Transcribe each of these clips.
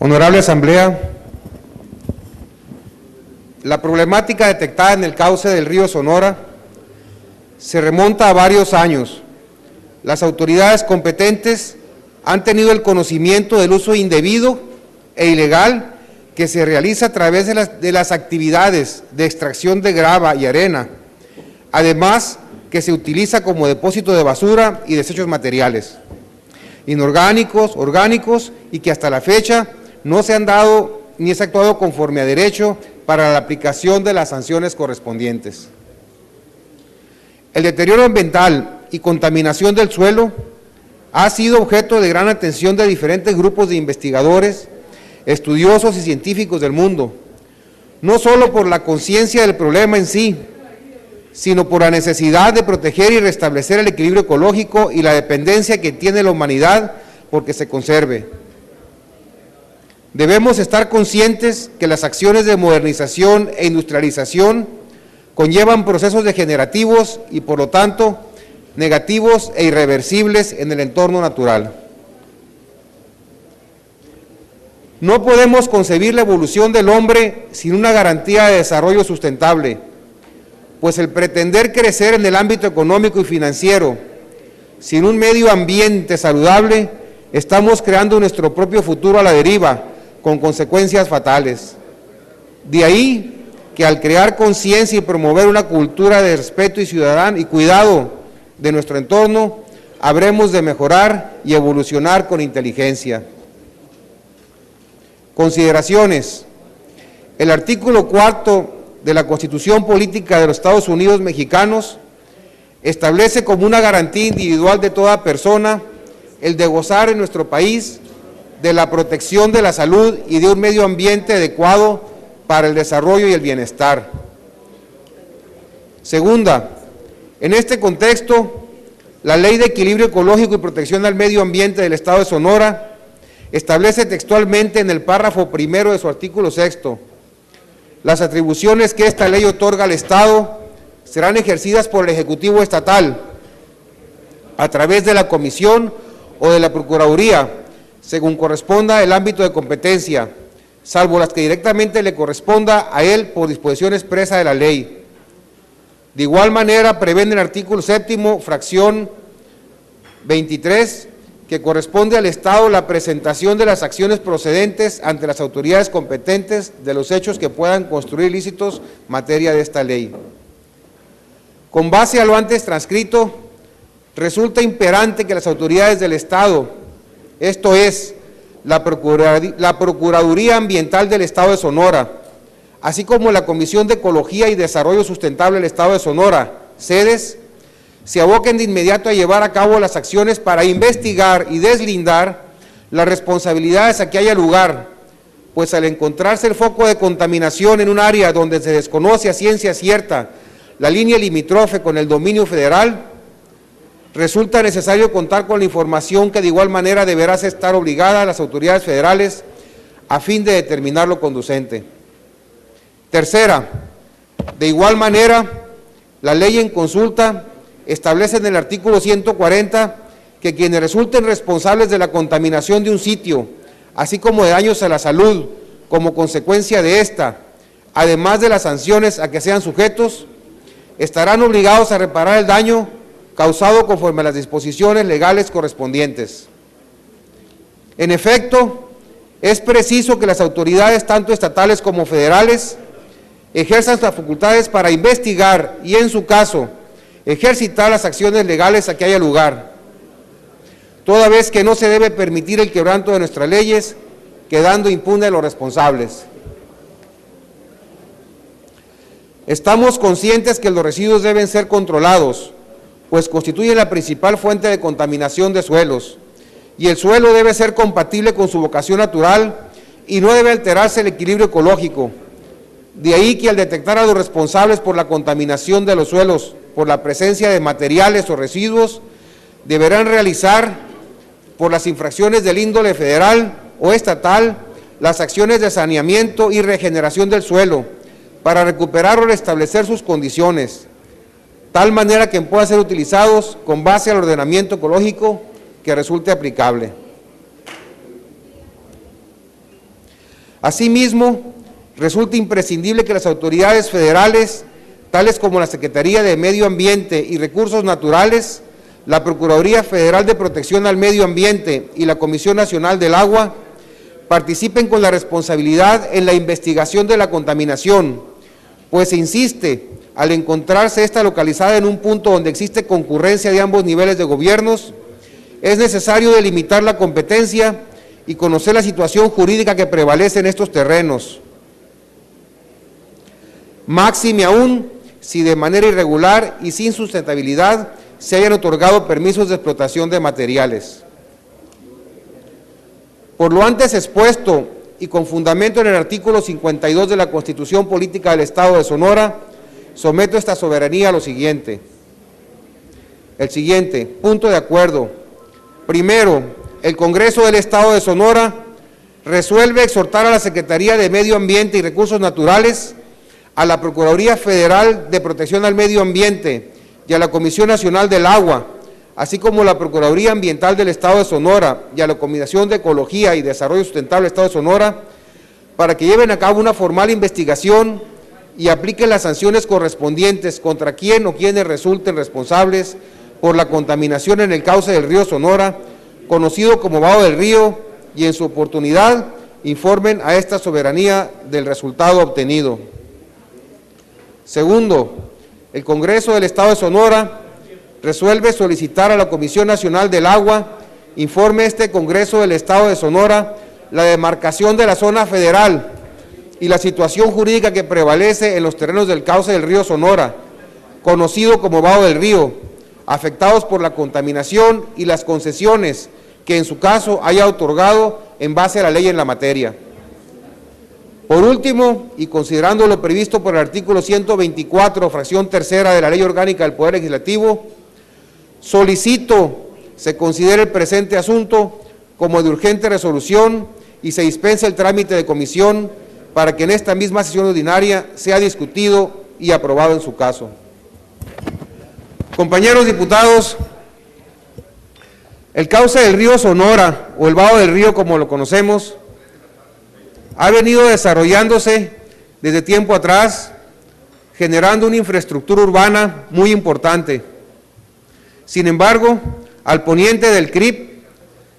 Honorable Asamblea, la problemática detectada en el cauce del río Sonora se remonta a varios años. Las autoridades competentes han tenido el conocimiento del uso indebido e ilegal que se realiza a través de las actividades de extracción de grava y arena, además que se utiliza como depósito de basura y desechos materiales, inorgánicos, orgánicos, y que hasta la fecha no se han dado ni se ha actuado conforme a derecho para la aplicación de las sanciones correspondientes. El deterioro ambiental y contaminación del suelo ha sido objeto de gran atención de diferentes grupos de investigadores, estudiosos y científicos del mundo, no solo por la conciencia del problema en sí, sino por la necesidad de proteger y restablecer el equilibrio ecológico y la dependencia que tiene la humanidad porque se conserve. Debemos estar conscientes que las acciones de modernización e industrialización conllevan procesos degenerativos y, por lo tanto, negativos e irreversibles en el entorno natural. No podemos concebir la evolución del hombre sin una garantía de desarrollo sustentable, pues el pretender crecer en el ámbito económico y financiero sin un medio ambiente saludable, estamos creando nuestro propio futuro a la deriva, con consecuencias fatales. De ahí que al crear conciencia y promover una cultura de respeto y cuidado de nuestro entorno, habremos de mejorar y evolucionar con inteligencia. Consideraciones. El artículo 4 de la Constitución Política de los Estados Unidos Mexicanos establece como una garantía individual de toda persona el de gozar en nuestro país de la protección de la salud y de un medio ambiente adecuado para el desarrollo y el bienestar. Segunda, en este contexto, la Ley de Equilibrio Ecológico y Protección al Medio Ambiente del Estado de Sonora establece textualmente en el párrafo primero de su artículo 6: las atribuciones que esta ley otorga al Estado serán ejercidas por el Ejecutivo Estatal a través de la Comisión o de la Procuraduría, según corresponda el ámbito de competencia, salvo las que directamente le corresponda a él por disposición expresa de la ley. De igual manera, prevé en el artículo 7º, fracción 23, que corresponde al Estado la presentación de las acciones procedentes ante las autoridades competentes de los hechos que puedan constituir ilícitos materia de esta ley. Con base a lo antes transcrito, resulta imperante que las autoridades del Estado, esto es, la Procuraduría Ambiental del Estado de Sonora, así como la Comisión de Ecología y Desarrollo Sustentable del Estado de Sonora, sedes, se aboquen de inmediato a llevar a cabo las acciones para investigar y deslindar las responsabilidades a que haya lugar, pues al encontrarse el foco de contaminación en un área donde se desconoce a ciencia cierta la línea limítrofe con el dominio federal, resulta necesario contar con la información que de igual manera deberá estar obligada a las autoridades federales a fin de determinar lo conducente. Tercera, de igual manera, la ley en consulta establece en el artículo 140 que quienes resulten responsables de la contaminación de un sitio, así como de daños a la salud como consecuencia de esta, además de las sanciones a que sean sujetos, estarán obligados a reparar el daño causado conforme a las disposiciones legales correspondientes. En efecto, es preciso que las autoridades, tanto estatales como federales, ejerzan sus facultades para investigar y, en su caso, ejercitar las acciones legales a que haya lugar, toda vez que no se debe permitir el quebranto de nuestras leyes, quedando impunes los responsables. Estamos conscientes que los residuos deben ser controlados, pues constituye la principal fuente de contaminación de suelos, y el suelo debe ser compatible con su vocación natural y no debe alterarse el equilibrio ecológico. De ahí que al detectar a los responsables por la contaminación de los suelos por la presencia de materiales o residuos, deberán realizar, por las infracciones del índole federal o estatal, las acciones de saneamiento y regeneración del suelo para recuperar o restablecer sus condiciones, tal manera que puedan ser utilizados con base al ordenamiento ecológico que resulte aplicable. Asimismo, resulta imprescindible que las autoridades federales, tales como la Secretaría de Medio Ambiente y Recursos Naturales, la Procuraduría Federal de Protección al Medio Ambiente y la Comisión Nacional del Agua, participen con la responsabilidad en la investigación de la contaminación, pues se insiste, al encontrarse esta localizada en un punto donde existe concurrencia de ambos niveles de gobiernos, es necesario delimitar la competencia y conocer la situación jurídica que prevalece en estos terrenos. Máxime aún si de manera irregular y sin sustentabilidad se hayan otorgado permisos de explotación de materiales. Por lo antes expuesto y con fundamento en el artículo 52 de la Constitución Política del Estado de Sonora, someto esta soberanía a lo siguiente. El siguiente, punto de acuerdo. Primero, el Congreso del Estado de Sonora resuelve exhortar a la Secretaría de Medio Ambiente y Recursos Naturales, a la Procuraduría Federal de Protección al Medio Ambiente y a la Comisión Nacional del Agua, así como la Procuraduría Ambiental del Estado de Sonora y a la Comisión de Ecología y Desarrollo Sustentable del Estado de Sonora, para que lleven a cabo una formal investigación y apliquen las sanciones correspondientes contra quien o quienes resulten responsables por la contaminación en el cauce del río Sonora, conocido como Vado del Río, y en su oportunidad informen a esta soberanía del resultado obtenido. Segundo, el Congreso del Estado de Sonora resuelve solicitar a la Comisión Nacional del Agua informe este Congreso del Estado de Sonora la demarcación de la zona federal y la situación jurídica que prevalece en los terrenos del cauce del río Sonora, conocido como Vado del Río, afectados por la contaminación y las concesiones que en su caso haya otorgado en base a la ley en la materia. Por último, y considerando lo previsto por el artículo 124, fracción tercera de la Ley Orgánica del Poder Legislativo, solicito se considere el presente asunto como de urgente resolución y se dispense el trámite de comisión para que en esta misma sesión ordinaria sea discutido y aprobado en su caso. Compañeros diputados, el cauce del río Sonora, o el Vado del Río como lo conocemos, ha venido desarrollándose desde tiempo atrás, generando una infraestructura urbana muy importante. Sin embargo, al poniente del CRIP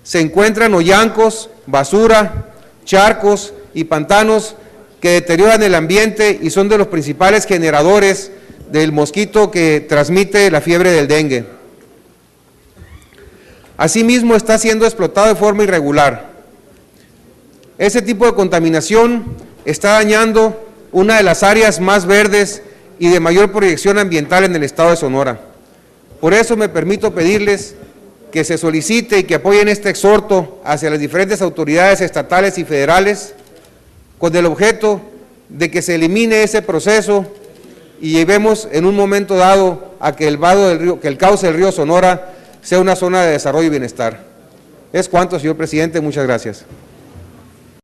se encuentran hoyancos, basura, charcos y pantanos que deterioran el ambiente y son de los principales generadores del mosquito que transmite la fiebre del dengue. Asimismo, está siendo explotado de forma irregular. Ese tipo de contaminación está dañando una de las áreas más verdes y de mayor proyección ambiental en el estado de Sonora. Por eso me permito pedirles que se solicite y que apoyen este exhorto hacia las diferentes autoridades estatales y federales con el objeto de que se elimine ese proceso y llevemos en un momento dado a que el vado del río, que el cauce del río Sonora sea una zona de desarrollo y bienestar. Es cuanto, señor presidente, muchas gracias.